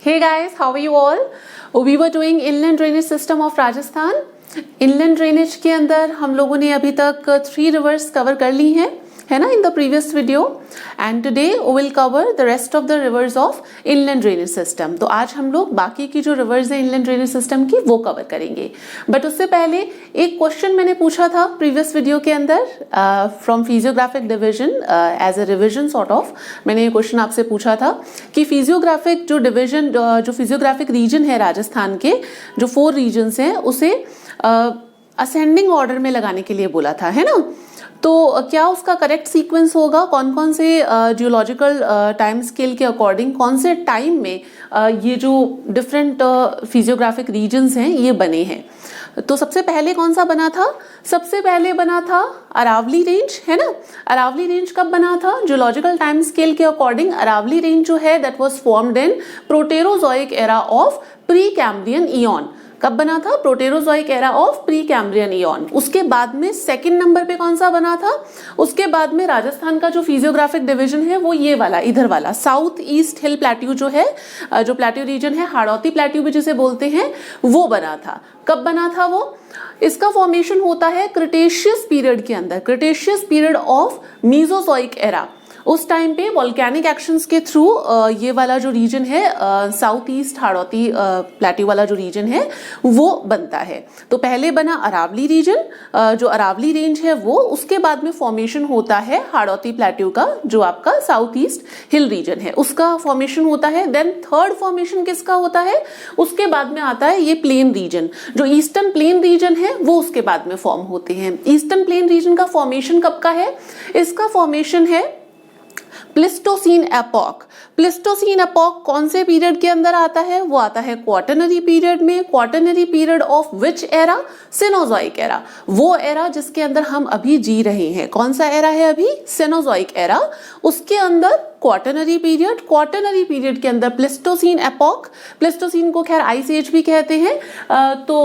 Hey guys, how are you all? We were doing inland drainage system of Rajasthan. Inland drainage के अंदर हम लोगों ने अभी तक 3 rivers cover कर ली हैं, है ना, in the previous video. And today we will cover the rest of the rivers of inland drainage system. तो आज हम लोग बाकी की जो rivers हैं inland drainage system की वो cover करेंगे. But उससे पहले एक question मैंने पूछा था previous video के अंदर from physiographic division as a revision sort of. मैंने ये question आपसे पूछा था कि physiographic जो division जो physiographic region है राजस्थान के जो 4 regions हैं उसे ascending order में लगाने के लिए बोला था, है ना. तो क्या उसका करेक्ट सीक्वेंस होगा, कौन कौन से जियोलॉजिकल टाइम स्केल के अकॉर्डिंग कौन से टाइम में ये जो डिफरेंट फिजियोग्राफिक रीजन्स हैं ये बने हैं. तो सबसे पहले कौन सा बना था? सबसे पहले बना था अरावली रेंज, है ना. अरावली रेंज कब बना था? जियोलॉजिकल टाइम स्केल के अकॉर्डिंग अरावली रेंज जो है that was formed in Proterozoic era of pre Cambrian ion. कब बना था? Proterozoic era of pre Cambrian ion. उसके बाद में सेकंड नंबर पे कौन सा बना था? उसके बाद में राजस्थान का जो फिजियोग्राफिक डिवीजन है वो ये वाला, इधर वाला साउथ ईस्ट हिल प्लेट्यू जो है, जो प्लेट्यू रीजन है, हाड़ौती प्लेट्यू भी जिसे बोलते हैं, वो बना था. कब बना था वो? इसका फॉर्मेशन होता है क्रिटेशियस पीरियड के अंदर, Cretaceous period of Mesozoic era. उस टाइम पे वॉल्केनिक एक्शंस के थ्रू ये वाला जो रीजन है साउथ ईस्ट हाड़ौती प्लेट्यू वाला जो रीजन है वो बनता है. तो पहले बना अरावली रीजन, जो अरावली रेंज है वो, उसके बाद में फॉर्मेशन होता है हाड़ौती प्लेट्यू का जो आपका साउथ ईस्ट हिल रीजन है उसका फॉर्मेशन होता है. देन थर्ड फॉर्मेशन किसका होता है? उसके बाद में आता है ये प्लेन रीजन, जो ईस्टर्न प्लेन रीजन है वो उसके बाद में फॉर्म होते हैं. ईस्टर्न प्लेन रीजन का फॉर्मेशन कब का है? इसका फॉर्मेशन है प्लिस्टोसीन एपॉक. प्लिस्टोसीन एपॉक कौन से पीरियड के अंदर आता है? वो आता है क्वाटरनरी पीरियड में. Quaternary period of which era? Cenozoic era. वो एरा जिसके अंदर हम अभी जी रहे हैं. कौन सा एरा है अभी? Cenozoic era. उसके अंदर क्वाटरनरी पीरियड, क्वाटरनरी पीरियड के अंदर प्लिस्टोसीन एपॉक, प्लिस्टोसीन को खैर आइस एज भी कहते हैं. तो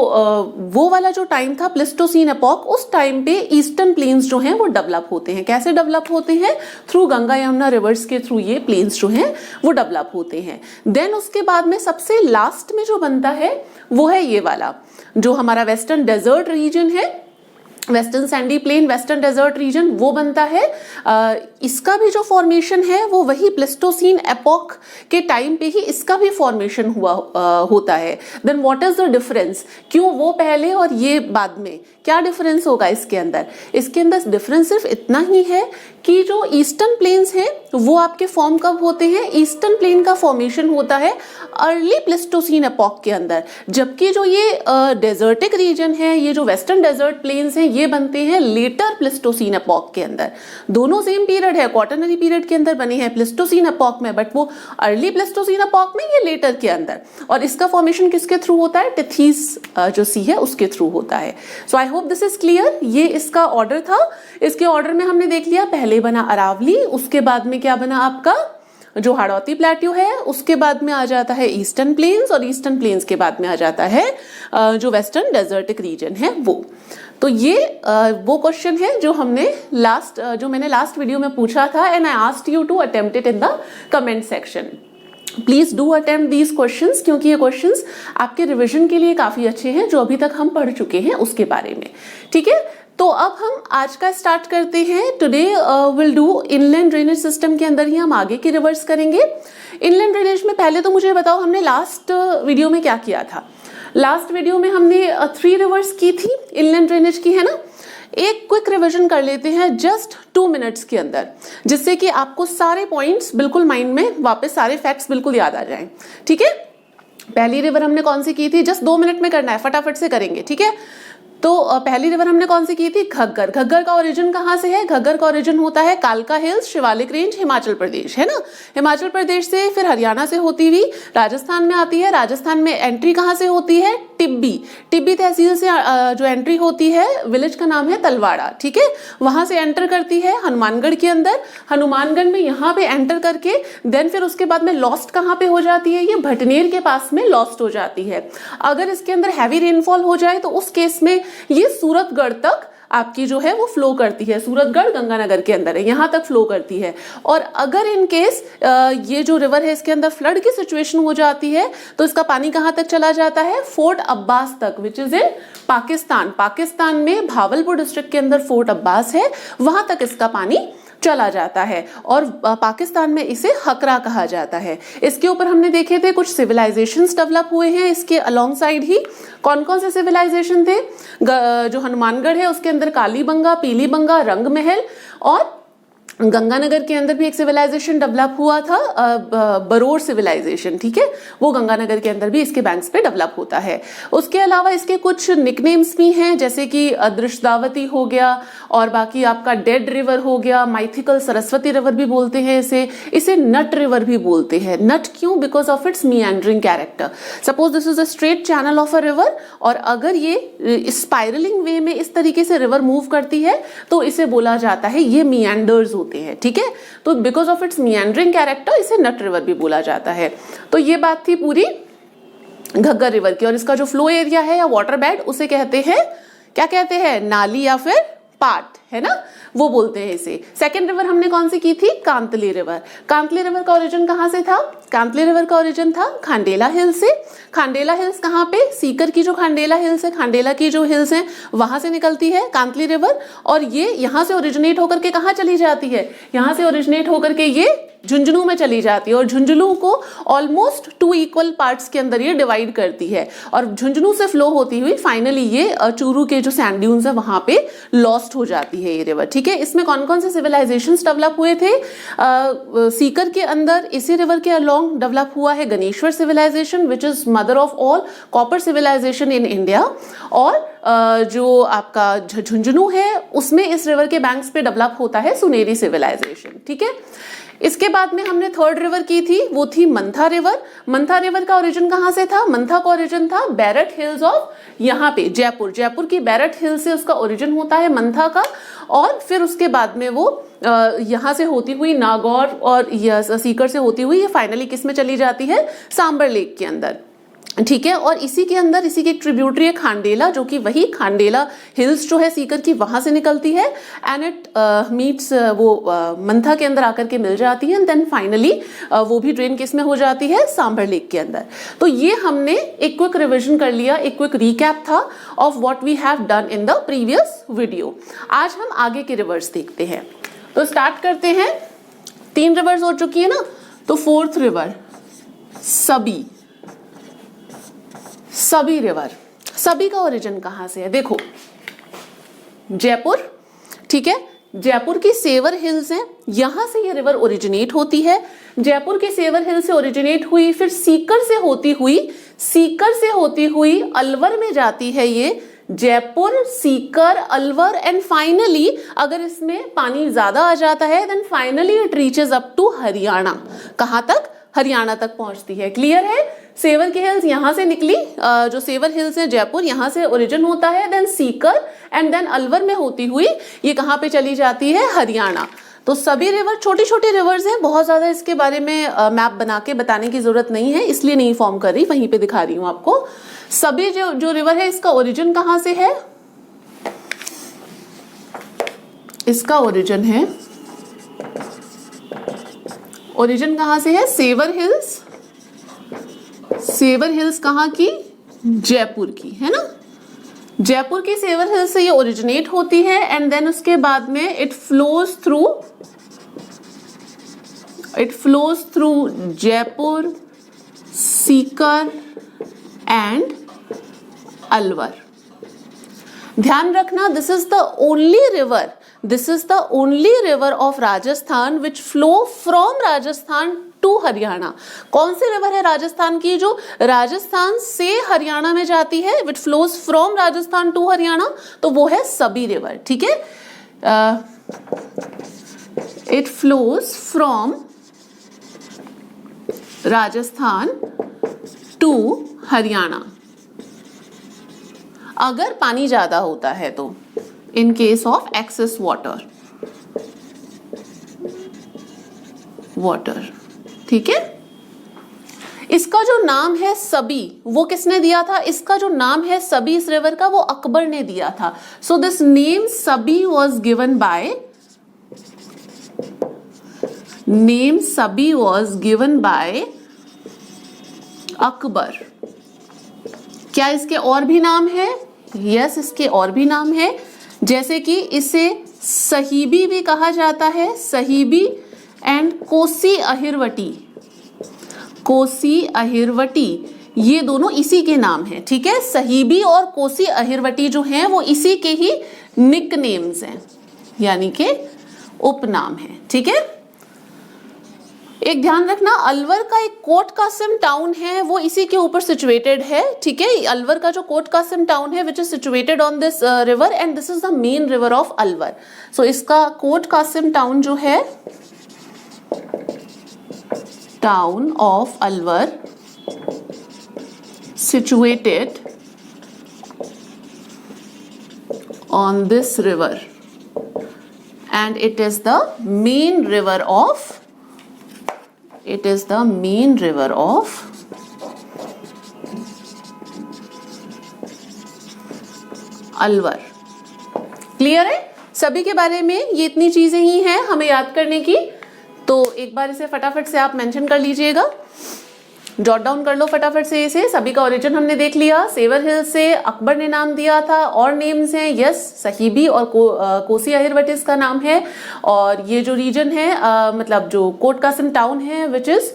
वो वाला जो टाइम था प्लिस्टोसीन एपॉक, उस टाइम पे ईस्टर्न प्लेन्स जो हैं वो डेवलप होते हैं. कैसे डेवलप होते हैं? थ्रू गंगा यमुना रिवर्स के थ्रू ये प्लेन्स जो हैं वो डेवलप होते हैं. देन उसके बाद में सबसे लास्ट में जो बनता है वो है ये वाला जो हमारा वेस्टर्न डेजर्ट रीजन है, western sandy plain, western desert region, वो बनता है. इसका भी जो फॉर्मेशन है वो वही प्लिस्टोसीन एपॉक के टाइम पे ही इसका भी फॉर्मेशन हुआ होता है. Then what is the difference? क्यों वो पहले और ये बाद में? क्या डिफरेंस होगा इसके अंदर? इसके अंदर डिफरेंस सिर्फ इतना ही है कि जो ईस्टर्न प्लेन्स हैं वो आपके फॉर्म कब होते हैं? ईस्टर्न प्लेन का फॉर्मेशन होता है अर्ली प्लिस्टोसीन एपॉक के अंदर, जबकि जो ये डेजर्टिक रीजन है, ये जो वेस्टर्न डेजर्ट प्लेन्स हैं, ये बनते हैं लेटर प्लिस्टोसीन एपॉक के अंदर. दोनों सेम पीरियड है, क्वाटरनरी पीरियड के अंदर बने हैं प्लिस्टोसीन एपॉक में, बट वो अर्ली प्लिस्टोसीन एपॉक में, ये लेटर के अंदर. और इसका फॉर्मेशन किसके थ्रू होता है? टिथीस जो सी है उसके थ्रू होता है. So I hope this is clear. ये इसका ऑर्डर था. इसके ऑर्डर में हमने देख लिया, पहले बना अरावली, उसके बाद में क्या बना आपका जो हाड़ौती प्लेट्यू है, उसके बाद में आ जाता है ईस्टर्न प्लेन्स, और ईस्टर्न प्लेन्स के बाद में आ जाता है जो वेस्टर्न डेजर्टिक रीजन है वो. तो ये वो क्वेश्चन है जो हमने जो मैंने लास्ट वीडियो में पूछा था, and I asked you to attempt it in the comment section. Please do attempt these questions, क्योंकि ये क्वेश्चंस आपके रिवीजन के लिए काफी अच्छे हैं जो अभी तक हम पढ़ चुके हैं उसके बारे में. ठीक है, तो अब हम आज का स्टार्ट करते हैं. Today will do inland drainage system के अंदर ही हम आगे की रिवर्स करेंगे. इनलैंड ड्रेनेज में पहले तो मुझे बताओ हमने लास्ट वीडियो में क्या किया था. लास्ट वीडियो में हमने 3 रिवर्स की थी इनलैंड ड्रेनेज की, है ना. एक क्विक रिवीजन कर लेते हैं जस्ट 2 मिनट्स के अंदर, जिससे कि आपको सारे पॉइंट्स बिल्कुल माइंड में वापस, सारे फैक्ट्स बिल्कुल याद आ जाएं. ठीक है, पहली रिवर हमने कौन सी की थी? जस्ट 2 मिनट में करना है, फटाफट से करेंगे. ठीक है, तो पहली रिवर हमने कौन सी की थी? घग्गर. घग्गर का ओरिजिन कहाँ से है? घग्गर का ओरिजिन होता है कालका हिल्स, शिवालिक रेंज, हिमाचल प्रदेश, है ना. हिमाचल प्रदेश से फिर हरियाणा से होती हुई राजस्थान में आती है. राजस्थान में एंट्री कहाँ से होती है? टिब्बी. टिब्बी तहसील से जो एंट्री होती है, विलेज का नाम है तलवाड़ा. ठीक है, वहां से एंटर करती है हनुमानगढ़ के अंदर. हनुमानगढ़ में यहाँ पे एंटर करके देन फिर उसके बाद में लॉस्ट कहाँ पे हो जाती है? ये भटनेर के पास में लॉस्ट हो जाती है. अगर इसके अंदर हैवी रेनफॉल हो जाए तो उस केस में ये सूरतगढ़ तक आपकी जो है वो फ्लो करती है, सूरतगढ़ गंगानगर के अंदर है, यहाँ तक फ्लो करती है। और अगर इन केस ये जो रिवर है इसके अंदर फ्लड की सिचुएशन हो जाती है तो इसका पानी कहाँ तक चला जाता है, फोर्ट अब्बास तक, which is in Pakistan. Pakistan में भावलपुर डिस्ट्रिक्ट के अंदर फोर्ट अब्बास है, वहां तक इसका पानी चला जाता है और पाकिस्तान में इसे हकरा कहा जाता है। इसके ऊपर हमने देखे थे कुछ सिविलाइजेशंस डेवलप हुए हैं इसके अलोंग साइड ही। कौन कौन से सिविलाइजेशन थे, जो हनुमानगढ़ है उसके अंदर कालीबंगा, पीलीबंगा, रंगमहल, और गंगानगर के अंदर भी एक सिविलाइजेशन डेवलप हुआ था, बरोर सिविलाइजेशन, ठीक है, वो गंगानगर के अंदर भी इसके बैंक्स पे डेवलप होता है। उसके अलावा इसके कुछ निकनेम्स भी हैं, जैसे कि दृश्यदावती हो गया, और बाकी आपका डेड रिवर हो गया, माइथिकल सरस्वती रिवर भी बोलते हैं इसे नट रिवर भी बोलते हैं। नट क्यों, because of its meandering character. Suppose this is a straight channel of a river, और अगर ये स्पाइरलिंग वे में इस तरीके से रिवर मूव करती है तो इसे बोला जाता है ये मिएंडर्स होते हैं, ठीक है। तो because of its meandering character इसे नट रिवर भी बोला जाता है। तो ये बात थी पूरी घग्गर रिवर की। और इसका जो फ्लो एरिया है या वाटर बेड उसे कहते हैं, क्या कहते हैं, नाली या फिर पाट, है ना, वो बोलते हैं इसे। सेकेंड रिवर हमने कौन सी की थी, कांतली रिवर। कांतली रिवर का ओरिजिन कहाँ से था, कांतली रिवर का ओरिजिन था खांडेला हिल से। खांडेला हिल्स कहाँ पे, सीकर की जो खांडेला हिल्स है, खांडेला की जो हिल्स हैं वहां से निकलती है कांतली रिवर, और ये यहाँ से ओरिजिनेट होकर के कहाँ चली जाती है, यहाँ से ओरिजिनेट होकर के ये झुंझुनू में चली जाती है, और झुंझुनू को ऑलमोस्ट 2 इक्वल पार्ट्स के अंदर ये डिवाइड करती है, और झुंझुनू से फ्लो होती हुई फाइनली ये चूरू के जो सैंड ड्यून्स है वहां पे लॉस्ट हो जाती है ये रिवर, ठीक है। इसमें कौन कौन से सिविलाइजेशंस डेवलप हुए थे, सीकर के अंदर इसी रिवर के अलोंग डेवलप हुआ है Ganeshwar civilization, which is mother of all copper civilization in India, और जो आपका झुंझुनू है उसमें इस रिवर के बैंक्स पे डेवलप होता है सुनेरी सिविलाइजेशन, ठीक है। इसके बाद में हमने थर्ड रिवर की थी, वो थी मंथा रिवर। मंथा रिवर का ओरिजिन कहाँ से था, मंथा का ओरिजिन था बैरट हिल्स ऑफ, यहाँ पे जयपुर, जयपुर की बैरट हिल से उसका ओरिजिन होता है मंथा का, और फिर उसके बाद में वो यहाँ से होती हुई नागौर और सीकर से होती हुई ये फाइनली किस में चली जाती है, सांबर लेक के अंदर, ठीक है। और इसी के अंदर इसी की एक ट्रिब्यूटरी है खांडेला, जो कि वही खांडेला हिल्स जो है सीकर की वहां से निकलती है, एंड इट मीट्स वो मंथा के अंदर आकर के मिल जाती है, एंड देन फाइनली वो भी ड्रेन किस में हो जाती है, सांभर लेक के अंदर। तो ये हमने एक क्विक रिविजन कर लिया, एक क्विक रिकैप था of what we have done in the previous video. आज हम आगे के रिवर्स देखते हैं, तो स्टार्ट करते हैं। 3 रिवर्स हो चुकी है ना, तो 4th रिवर सभी रिवर, सभी का ओरिजिन कहाँ से है, देखो जयपुर, ठीक है, जयपुर की सेवर हिल्स हैं, यहां से ये रिवर ओरिजिनेट होती है। जयपुर की सेवर हिल से ओरिजिनेट हुई, फिर सीकर से होती हुई अलवर में जाती है ये, जयपुर, सीकर, अलवर, एंड फाइनली अगर इसमें पानी ज्यादा आ जाता है then finally it reaches up to Haryana. कहां तक, हरियाणा तक पहुंचती है। क्लियर है, सेवर की हिल्स यहां से निकली, जो सेवर हिल्स है जयपुर, यहां से ओरिजिन होता है, then Sikar and then Alwar में होती हुई ये कहां पे चली जाती है, हरियाणा। तो सभी रिवर छोटी छोटी रिवर्स हैं, बहुत ज्यादा इसके बारे में मैप बना के बताने की जरूरत नहीं है, इसलिए नहीं फॉर्म कर रही, वहीं पे दिखा रही हूं आपको। सभी जो रिवर है इसका ओरिजिन कहां से है, इसका ओरिजिन कहां से है, सेवर हिल्स। सेवर हिल्स कहां की, जयपुर की, है ना, जयपुर की सेवर हिल्स से ये ओरिजिनेट होती है, एंड देन उसके बाद में it flows through Jaipur, Sikar and Alwar. ध्यान रखना, this is the only river of Rajasthan which flow from Rajasthan to Haryana. कौन सी रिवर है राजस्थान की जो राजस्थान से हरियाणा में जाती है, which flows from Rajasthan to Haryana, तो वो है सभी रिवर, ठीक है। It flows from Rajasthan to Haryana, अगर पानी ज्यादा होता है तो, in case of excess water, ठीक है। इसका जो नाम है सबी, वो किसने दिया था? इसका जो नाम है सबी इस रिवर का, वो अकबर ने दिया था। सो दिस नेम सबी वॉज गिवन बाय, नेम सबी वॉज गिवन बाय अकबर। क्या इसके और भी नाम है? यस, इसके और भी नाम है, जैसे कि इसे सहीबी भी कहा जाता है, सहीबी एंड कोसी अहिरवटी, कोसी अहिरवटी, ये दोनों इसी के नाम हैं। ठीक है, सहीबी और कोसी अहिरवटी जो हैं वो इसी के ही निक नेम्स हैं, यानी कि उपनाम है। ठीक है, एक ध्यान रखना, अलवर का एक कोट कासिम टाउन है, वो इसी के ऊपर सिचुएटेड है। ठीक है, अलवर का जो कोट कासिम टाउन है which is situated on this river and this is the main river of Alwar. So इसका कोट कासिम टाउन जो है, town of Alwar, situated on this river and it is the main river of, it is the main river of Alwar. Clear है? सभी के बारे में ये इतनी चीजें ही हैं हमें याद करने की, तो एक बार इसे फटाफट से आप मेंशन कर लीजिएगा, जॉट डाउन कर लो फटाफट से इसे। सभी का ओरिजिन हमने देख लिया, सेवर हिल से अकबर ने नाम दिया था, और नेम्स हैं यस सहीबी और कोसी अहिरवटी का नाम है, और ये जो रीजन है मतलब जो कोट कासिम टाउन है which is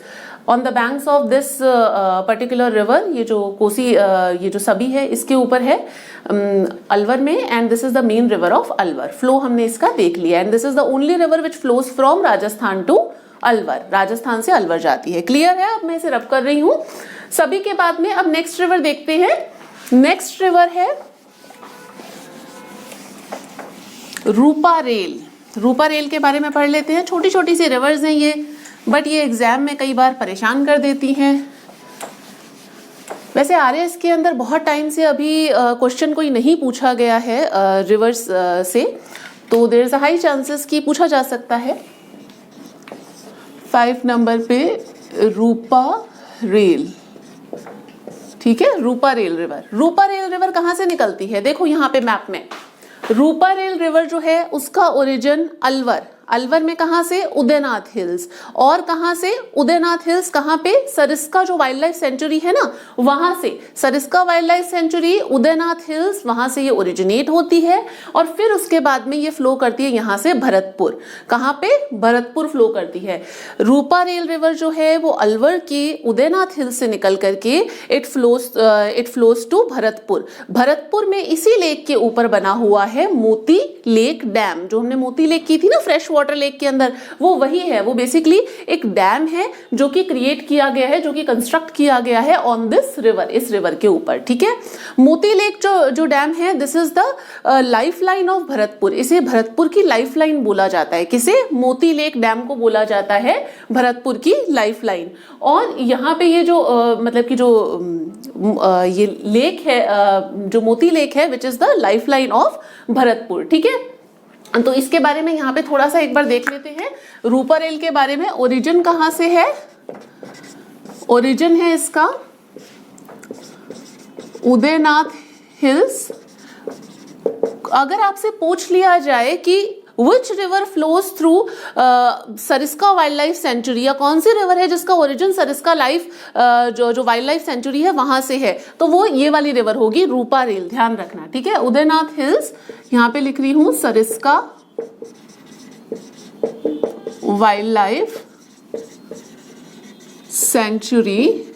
on the banks of this particular river, ये जो कोसी ये जो सभी है इसके ऊपर है अलवर में, and this is the main river of Alwar. Flow हमने इसका देख लिया, and this is the only river which flows from Rajasthan to Alwar, Rajasthan से अलवर जाती है। क्लियर है? अब मैं इसे रब कर रही हूं सभी के बाद में। अब नेक्स्ट रिवर देखते हैं। नेक्स्ट रिवर है रूपा रेल। रूपा रेल के बारे में पढ़ लेते हैं। छोटी छोटी सी रिवर्स हैं ये, बट ये एग्जाम में कई बार परेशान कर देती हैं। वैसे आरएएस के अंदर बहुत टाइम से अभी क्वेश्चन कोई नहीं पूछा गया है रिवर्स से, तो there is a high chances कि पूछा जा सकता है। 5 नंबर पे रूपा रेल। ठीक है, रूपा रेल रिवर। रूपा रेल रिवर कहां से निकलती है? देखो यहाँ पे मैप में, रूपा रेल रिवर जो है उसका ओरिजिन अलवर, अलवर में कहां से? उदयनाथ हिल्स। और कहां से? उदयनाथ हिल्स कहां पे? सरिस्का जो वाइल्ड लाइफ सेंचुरी है ना, वहां से, Sariska wild life sanctuary, Udaynath hills, वहां से ये ओरिजिनेट होती है, और फिर उसके बाद में ये फ्लो करती है यहां से भरतपुर। कहां पे? भरतपुर फ्लो करती है। रूपा रेल रिवर जो है वो अलवर के उदयनाथ हिल्स से निकल करके it flows to Bharatpur. Bharatpur में इसी लेक के ऊपर बना हुआ है मोती लेक डैम। जो हमने मोती लेक की थी ना फ्रेश वाटर लेक के अंदर, वो वही है। वो बेसिकली एक डैम है जो कि क्रिएट किया गया है, जो कि कंस्ट्रक्ट किया गया है ऑन दिस रिवर, इस रिवर के ऊपर। ठीक है, मोती लेक जो डैम है, this is the life line of Bharatpur. इसे भरतपुर की लाइफ लाइन बोला जाता है। किसे? मोती लेक डैम को बोला जाता है भरतपुर की लाइफ लाइन। और यहाँ पे ये जो मतलब कि जो ये लेक है, जो मोती लेक है, which is the life line of Bharatpur. ठीक है, तो इसके बारे में यहाँ पे थोड़ा सा एक बार देख लेते हैं रूपा रेल के बारे में। ओरिजिन कहां से है? ओरिजिन है इसका उदयनाथ हिल्स। अगर आपसे पूछ लिया जाए कि which river flows through Sariska wild life sanctuary, या कौन सी रिवर है जिसका ओरिजिन सरिस्का लाइफ जो वाइल्ड लाइफ सेंचुरी है वहां से है, तो वो ये वाली रिवर होगी रूपा रेल। ध्यान रखना। ठीक है, उदयनाथ हिल्स, यहाँ पे लिख रही हूं Sariska wild life sanctuary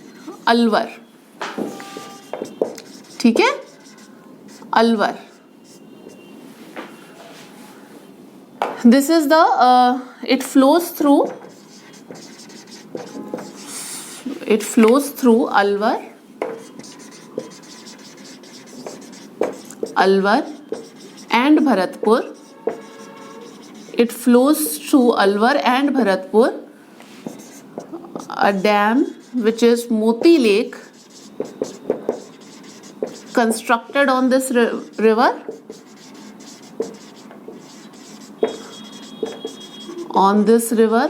Alwar. ठीक है, Alwar. This is the it flows through Alwar and Bharatpur. It flows through Alwar and Bharatpur, a dam which is Moti Lake constructed on this river. On this river,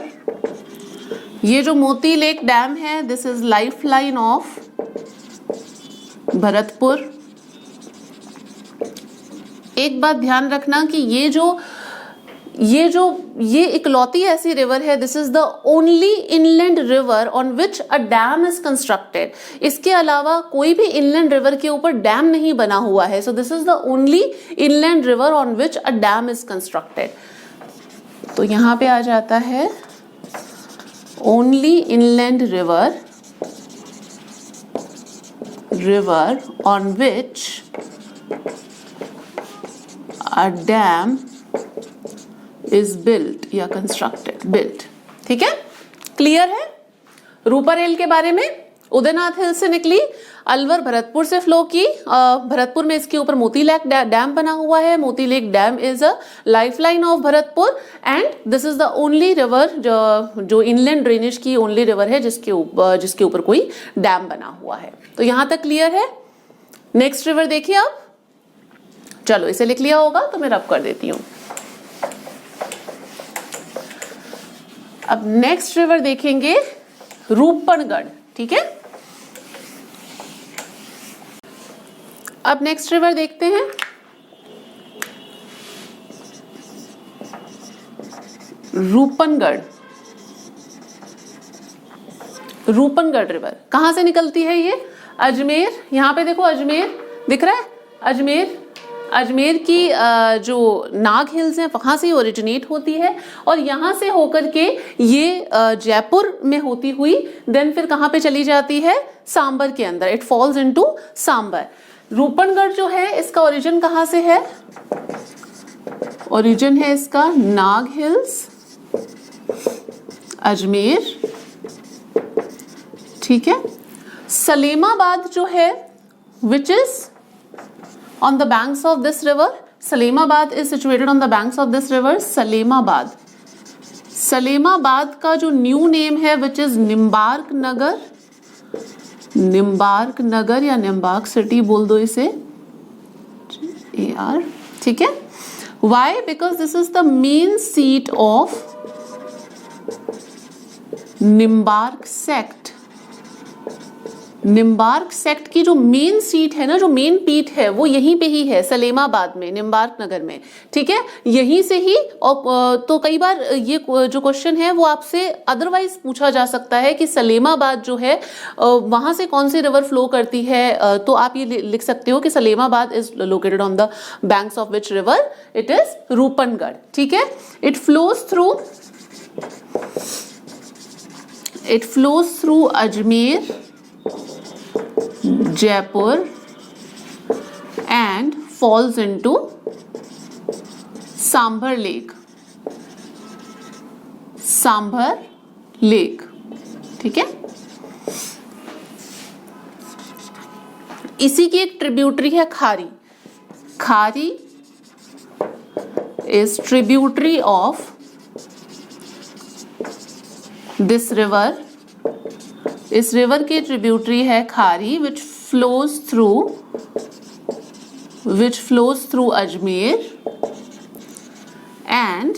ये जो मोती lake dam है, this is life line of Bharatpur. एक बात ध्यान रखना कि ये इकलौती ऐसी रिवर है, this is the only inland river on which a dam is constructed. इसके अलावा कोई भी इनलैंड रिवर के ऊपर डैम नहीं बना हुआ है। So this is the only inland river on which a dam is constructed. तो यहां पे आ जाता है only inland river on which a dam is built या built। ठीक है, क्लियर है। रूपा रेल के बारे में, उदयनाथ हिल से निकली, अलवर भरतपुर से फ्लो की। भरतपुर में इसके ऊपर मोती लेक डैम बना हुआ है। मोती lake dam is a lifeline of Bharatpur and this is the only river जो इनलैंड ड्रेनेज की ओनली रिवर है जिसके ऊपर कोई डैम बना हुआ है। तो यहां तक क्लियर है। नेक्स्ट रिवर देखिए अब, चलो इसे लिख लिया होगा तो मैं रब कर देती हूं। अब नेक्स्ट रिवर देखेंगे रूपनगढ़। ठीक है, अब नेक्स्ट रिवर देखते हैं रूपनगढ़। रूपनगढ़ रिवर कहां से निकलती है? ये अजमेर, यहां पे देखो अजमेर दिख रहा है। अजमेर की जो नाग हिल्स हैं वहां से ओरिजिनेट होती है और यहां से होकर के ये जयपुर में होती हुई देन फिर कहां पे चली जाती है? सांबर के अंदर। It falls into Sambhar. Roopangarh जो है इसका ओरिजिन कहां से है? ओरिजिन है इसका नाग हिल्स, अजमेर। ठीक है, सलेमाबाद जो है which is on the banks of this river, Salemabad is situated on the banks of this river। Salemabad का जो न्यू नेम है which is निम्बार्क नगर या निम्बार्क सिटी बोल दो इसे, AR। ठीक है, why? Because this is the main seat of Nimbark sect. Nimbark sect की जो मेन सीट है ना, जो मेन पीठ है वो यहीं पे ही है, सलेमाबाद में, निम्बार्क नगर में। ठीक है, यहीं से ही। और तो कई बार ये जो क्वेश्चन है वो आपसे अदरवाइज पूछा जा सकता है कि सलेमाबाद जो है वहां से कौन सी रिवर फ्लो करती है। तो आप ये लिख सकते हो कि Salemabad is located on the banks of which river? It is Rupnagarh. ठीक है, it flows through Ajmer, Jaipur and falls into Sambhar Lake। ठीक है, इसी की एक ट्रिब्यूटरी है Khari. Khari is tributary of this river। इस रिवर की ट्रिब्यूटरी है Khari which flows through Ajmer and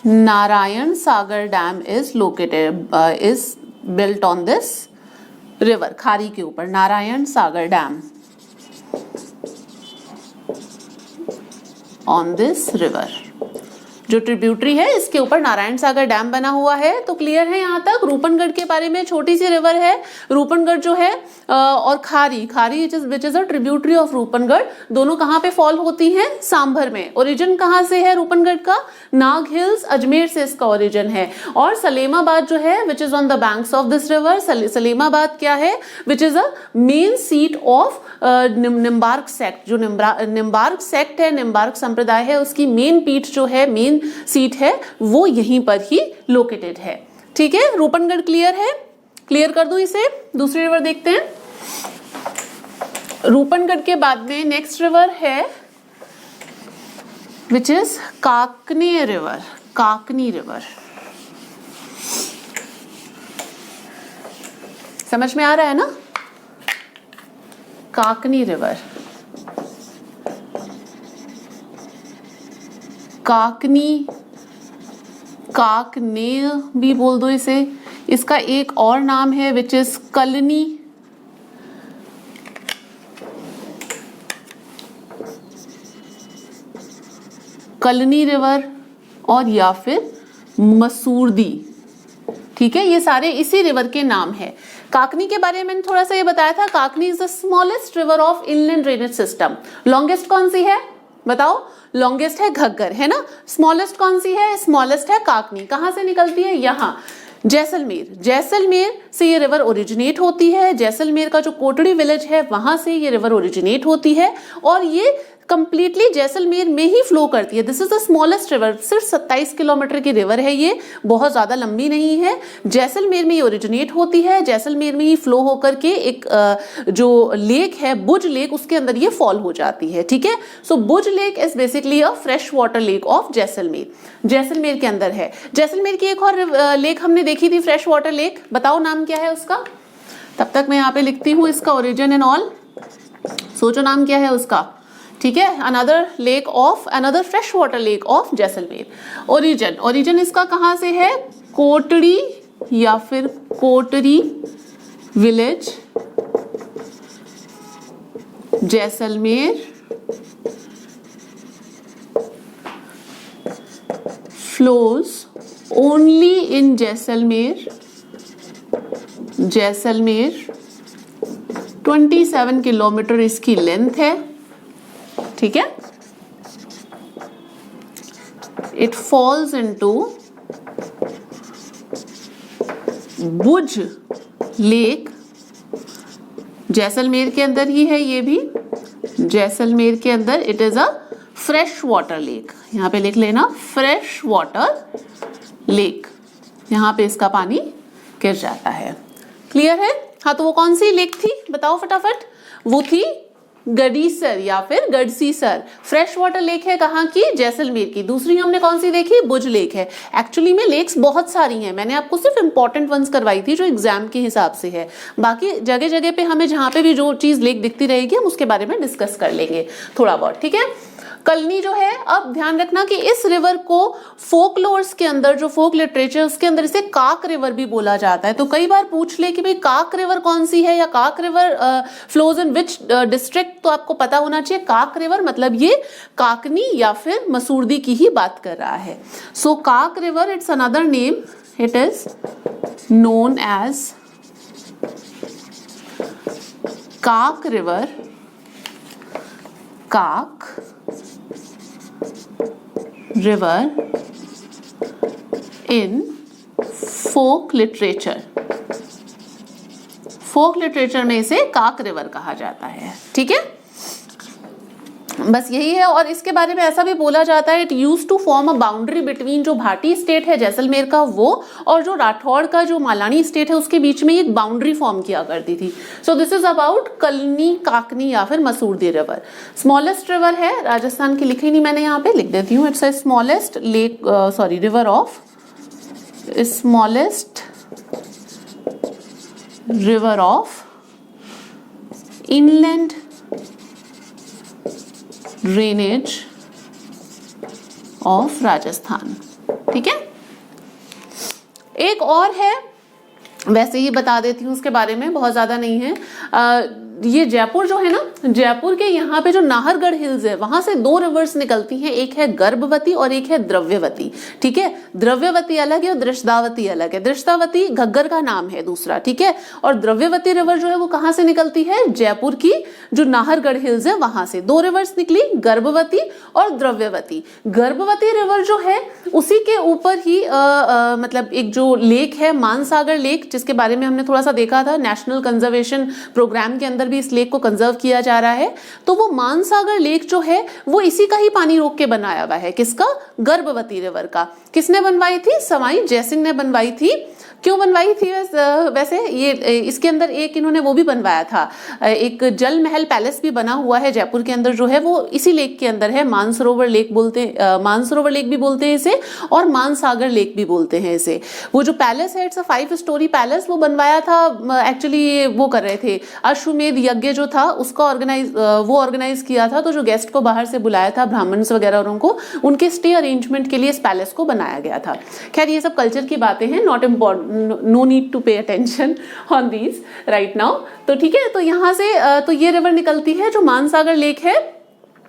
Narayan Sagar dam is built on this river. Khari के ऊपर Narayan Sagar dam on this river. जो ट्रिब्यूटरी है इसके ऊपर नारायण सागर डैम बना हुआ है। तो क्लियर है यहाँ तक। रूपनगढ़ के बारे में, छोटी सी रिवर है रूपनगढ़ जो है, और Khari which is a tributary of Rupnagarh, दोनों कहाँ पे फॉल होती हैं? सांभर में। ओरिजिन कहाँ से है रूपनगढ़ का? नाग हिल्स, अजमेर से इसका ओरिजिन है। और सलेमाबाद जो है which is on the banks of this river. Salemabad क्या है? Which is a main seat of Nimbark sect. जो निम्बार्क सेक्ट है, निम्बार्क संप्रदाय है, उसकी मेन पीठ जो है, मेन सीट है, वो यहीं पर ही लोकेटेड है। ठीक है, रूपनगढ़ क्लियर है। क्लियर कर दूं इसे। दूसरी रिवर देखते हैं। रूपनगढ़ के बाद में नेक्स्ट रिवर है विच इज काकनी रिवर। समझ में आ रहा है ना? काकनी रिवर। काकनेय भी बोल दो इसे। इसका एक और नाम है विच इज कलनी, कलनी रिवर, और या फिर मसूरदी। ठीक है, ये सारे इसी रिवर के नाम है। काकनी के बारे में मैंने थोड़ा सा ये बताया था, Kakni is the smallest river of inland drainage system. Longest कौन सी है बताओ? लॉन्गेस्ट है घग्गर, है ना। स्मॉलेस्ट कौन सी है? स्मॉलेस्ट है काकनी। कहाँ से निकलती है? यहाँ जैसलमेर, जैसलमेर से ये रिवर ओरिजिनेट होती है। जैसलमेर का जो कोटड़ी विलेज है वहां से ये रिवर ओरिजिनेट होती है और ये कंप्लीटली जैसलमेर में ही फ्लो करती है। This is the smallest river, सिर्फ 27 किलोमीटर की रिवर है ये, बहुत ज्यादा लंबी नहीं है। जैसलमेर में ये ओरिजिनेट होती है, जैसलमेर में ही फ्लो होकर के एक जो लेक है बुज लेक, उसके अंदर ये फॉल हो जाती है। ठीक है, so Buj lake is basically a fresh water lake of Jaisalmer, Jaisalmer के अंदर है। जैसलमेर की एक और लेक हमने देखी थी, फ्रेश वाटर लेक, बताओ नाम क्या है उसका? तब तक मैं यहाँ पे लिखती हूँ इसका ओरिजिन एंड ऑल, सोचो नाम क्या है उसका। ठीक है, another lake of, another fresh water lake of Jaisalmer. Origin, origin इसका कहाँ से है? कोटड़ी या फिर Kotri village, Jaisalmer, flows only in Jaisalmer, Jaisalmer 27 kilometre इसकी लेंथ है। ठीक है, it falls into Buj lake, Jaisalmer के अंदर ही है ये भी, जैसलमेर के अंदर। It is a fresh water lake, यहाँ पे लिख लेना फ्रेश वाटर लेक, यहाँ पे इसका पानी गिर जाता है। क्लियर है? हाँ, तो वो कौन सी लेक थी बताओ फटाफट? वो थी गडीसर या फिर गडसीसर। फ्रेश वाटर लेक है कहाँ की? जैसलमेर की। दूसरी हमने कौन सी देखी? बुज लेक है। एक्चुअली में लेक्स बहुत सारी हैं, मैंने आपको सिर्फ इंपॉर्टेंट वंस करवाई थी जो एग्जाम के हिसाब से है। बाकी जगह जगह पे हमें जहाँ पे भी जो चीज लेक दिखती रहेगी हम उसके बारे में डिस्कस कर लेंगे थोड़ा बहुत। ठीक है, कलनी जो है, अब ध्यान रखना कि इस रिवर को फोकलोर्स के अंदर, जो फोक लिटरेचर उसके अंदर इसे काक रिवर भी बोला जाता है। तो कई बार पूछ ले कि भाई काक रिवर कौन सी है या काक river flows in which district, तो आपको पता होना चाहिए काक रिवर मतलब ये काकनी या फिर मसूरदी की ही बात कर रहा है। So Kak river, it's another name, it is known as Kak river, Kak river in folk literature, folk literature में इसे काक रिवर कहा जाता है। ठीक है, बस यही है। और इसके बारे में ऐसा भी बोला जाता है, it use to form a boundary between जो भाटी स्टेट है जैसलमेर का वो और जो राठौड़ का जो मालानी स्टेट है उसके बीच में एक बाउंड्री फॉर्म किया करती थी। सो दिस इज अबाउट कलनी, काकनी या फिर मसूरदी रिवर। स्मॉलेस्ट रिवर है राजस्थान की, लिखी नहीं मैंने, यहाँ पे लिख देती हूँ। It's a smallest lake, sorry river of, smallest river of inland drainage of Rajasthan. ठीक है, एक और है, वैसे ही बता देती हूँ उसके बारे में, बहुत ज्यादा नहीं है। ये जयपुर जो है ना, जयपुर के यहाँ पे जो नाहरगढ़ हिल्स है वहां से दो रिवर्स निकलती हैं, एक है गर्भवती और एक है द्रव्यवती। ठीक है, द्रव्यवती अलग है और दृष्टावती अलग है। दृष्टावती घग्गर का नाम है दूसरा। ठीक है, और द्रव्यवती रिवर जो है वो कहाँ से निकलती है? जयपुर की जो नाहरगढ़ हिल्स है वहां से दो रिवर्स निकली, गर्भवती और द्रव्यवती। गर्भवती रिवर जो है उसी के ऊपर ही मतलब एक जो लेक है मानसागर लेक, जिसके बारे में हमने थोड़ा सा देखा था नेशनल कंजर्वेशन प्रोग्राम के अंदर भी इस लेक को कंजर्व किया जा रहा है। तो वो मानसागर लेक जो है वो इसी का ही पानी रोक के बनाया हुआ है। किसका? गर्भवती रिवर का। किसने बनवाई थी? सवाई जयसिंह ने बनवाई थी। क्यों बनवाई थी वैसे ये इसके अंदर एक इन्होंने वो भी बनवाया था, एक जल महल पैलेस भी बना हुआ है जयपुर के अंदर जो है, वो इसी लेक के अंदर है। मानसरोवर लेक मानसरोवर लेक भी बोलते हैं इसे और मानसागर लेक भी बोलते हैं इसे। वो जो पैलेस है इट्स अ 5 स्टोरी पैलेस, वो बनवाया था एक्चुअली वो कर रहे थे अश्वमेध यज्ञ जो था उसका ऑर्गेनाइज किया था। तो जो गेस्ट को बाहर से बुलाया था ब्राह्मण्स वगैरह और उनके स्टे अरेंजमेंट के लिए इस पैलेस को बनाया गया था। खैर ये सब कल्चर की बातें हैं, not important, no need to pay attention on these right now. तो ठीक है, तो यहाँ से तो ये रिवर निकलती है जो मानसागर लेक है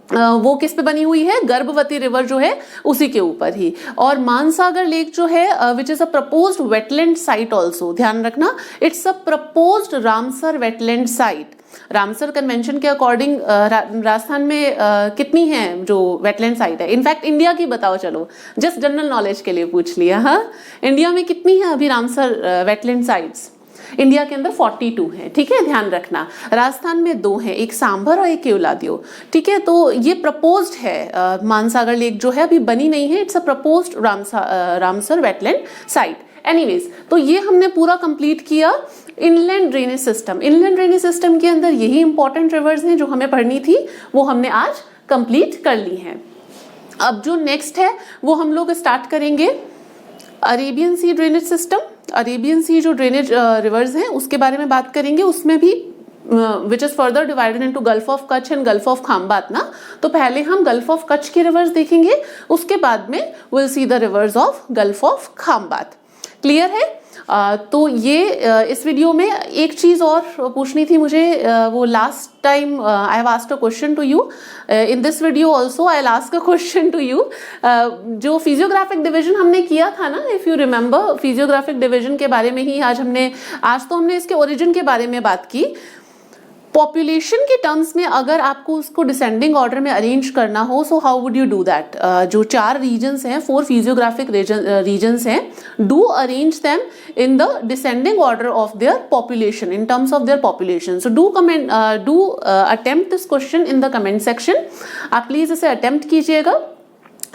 वो किस पे बनी हुई है, गर्भवती रिवर जो है उसी के ऊपर ही। और मानसागर लेक जो है which is a proposed wetland site also, ध्यान रखना it's a proposed Ramsar wetland site. Ramsar convention के अकॉर्डिंग राजस्थान में कितनी है जो वेटलैंड साइट है, इनफैक्ट इंडिया की बताओ, चलो जस्ट जनरल नॉलेज के लिए पूछ लिया। हाँ, इंडिया में कितनी है अभी रामसर वेटलैंड साइट्स? इंडिया के अंदर 42 है, ठीक है, ध्यान रखना। राजस्थान में 2 है, एक सांभर और एक केवलादेव, ठीक है। तो ये प्रपोज्ड है मानसागर लेक जो है, अभी बनी नहीं है, it's a proposed Ramsar wetland site. Anyways, तो ये हमने पूरा कंप्लीट किया inland drainage system. Inland drainage system के अंदर यही इंपॉर्टेंट रिवर्स हैं जो हमें पढ़नी थी, वो हमने आज कंप्लीट कर ली हैं। अब जो नेक्स्ट है वो हम लोग स्टार्ट करेंगे अरेबियन सी ड्रेनेज सिस्टम। अरेबियन सी जो ड्रेनेज रिवर्स हैं उसके बारे में बात करेंगे, उसमें भी which is further divided into gulf of Kutch and gulf of Khambhat ना। तो पहले हम गल्फ ऑफ कच्छ के रिवर्स देखेंगे, उसके बाद में will see the rivers of gulf of Khambhat. Clear है? तो ये इस वीडियो में एक चीज और पूछनी थी मुझे, वो last time I have asked a question to you, in this video also I will ask a question to you. जो फिजियोग्राफिक डिवीजन हमने किया था ना, if you remember, physiographic division के बारे में ही आज तो हमने इसके ओरिजिन के बारे में बात की। पॉपुलेशन के टर्म्स में अगर आपको उसको डिसेंडिंग ऑर्डर में अरेंज करना हो, so how would you do that? जो 4 रीजन्स हैं, 4 फिजियोग्राफिक रीजन्स हैं, do arrange them in the descending order of their population, in terms of their population. So do attempt this question in the comment section. आप please इसे attempt कीजिएगा।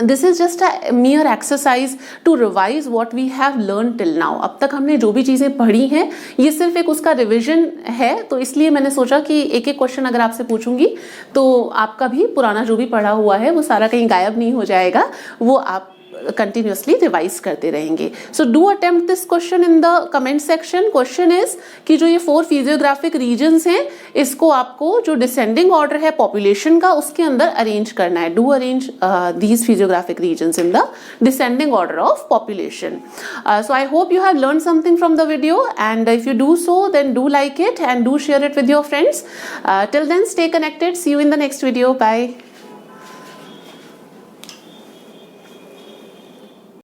This is just a mere exercise to revise what we have learn till now. अब तक हमने जो भी चीज़ें पढ़ी हैं ये सिर्फ एक उसका रिविजन है, तो इसलिए मैंने सोचा कि एक एक क्वेश्चन अगर आपसे पूछूंगी तो आपका भी पुराना जो भी पढ़ा हुआ है वो सारा कहीं गायब नहीं हो जाएगा, वो आप कंटिन्यूसली रिवाइज करते रहेंगे। सो do attempt this question in the comment section. Question is कि जो ये 4 फिजियोग्राफिक रीजन्स हैं इसको आपको जो डिसेंडिंग ऑर्डर है पॉपुलेशन का उसके अंदर अरेंज करना है। Do arrange these physiographic regions in the descending order of population. So I hope you have learn something from the video, and if you do so, then do like it and do share it with your friends. Till then, stay connected. See you in the next video. Bye.